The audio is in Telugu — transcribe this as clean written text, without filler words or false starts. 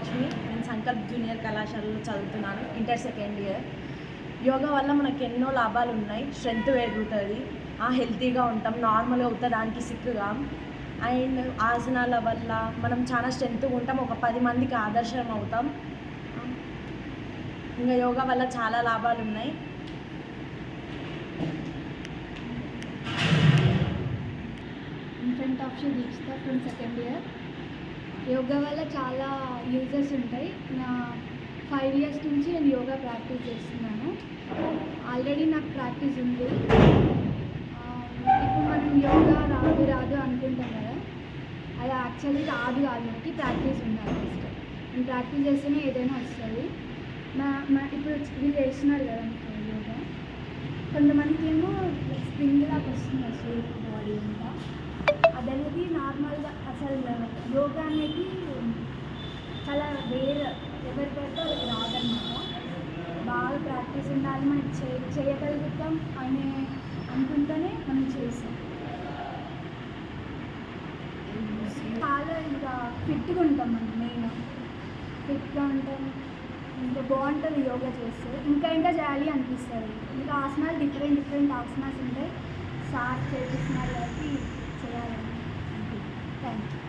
వరలక్ష్మి. నేను సంకల్ప్ జూనియర్ కళాశాలలో చదువుతున్నాను, ఇంటర్ సెకండ్ ఇయర్. యోగా వల్ల మనకు ఎన్నో లాభాలు ఉన్నాయి. స్ట్రెంత్ పెరుగుతుంది, హెల్తీగా ఉంటాం, నార్మల్గా అవుతుంది దానికి సిక్కుగా. అండ్ ఆసనాల వల్ల మనం చాలా స్ట్రెంత్గా ఉంటాం, ఒక 10 మందికి ఆదర్శం అవుతాం. ఇంకా యోగా వల్ల చాలా లాభాలు ఉన్నాయి. Front of Dikshita from second year. Yoga వల్ల చాలా యూజెస్ ఉంటాయి. నా 5 years నుంచి నేను యోగా ప్రాక్టీస్ చేస్తున్నాను. ఆల్రెడీ నాకు ప్రాక్టీస్ ఉంది. ఇప్పుడు మనం యోగా రాదు అనుకుంటాం కదా, అది యాక్చువల్లీ రాదు కాదు, మనకి ప్రాక్టీస్ ఉండాలి. ఫస్ట్ నేను ప్రాక్టీస్ చేస్తేనే ఏదైనా వస్తుంది. ఇప్పుడు వీళ్ళు చేస్తున్నారు కదా యోగా, కొంతమందికి ఏమో స్ప్రింగ్ లాగా వస్తుంది అసలు బాడీ అంతా. అదనేది నార్మల్గా అసలు యోగా అనేది చాలా రేర్, ఎవరికైతే వాళ్ళకి రాదన్నమాట. బాగా ప్రాక్టీస్ ఉండాలి, మనం చేయగలుగుతాం అని అనుకుంటేనే మనం చేస్తాం. చాలా ఇంకా ఫిట్గా ఉంటాం, మనం మెయిన్ ఫిట్గా ఉంటాం. ఇంకా బాగుంటుంది యోగా చేస్తే, ఇంకా చేయాలి అనిపిస్తుంది. ఇంకా ఆసనాలు డిఫరెంట్ ఆసనాలు ఉంటాయి, సార్ చేపిస్తున్నారు కాబట్టి చేయాలని. Thank you.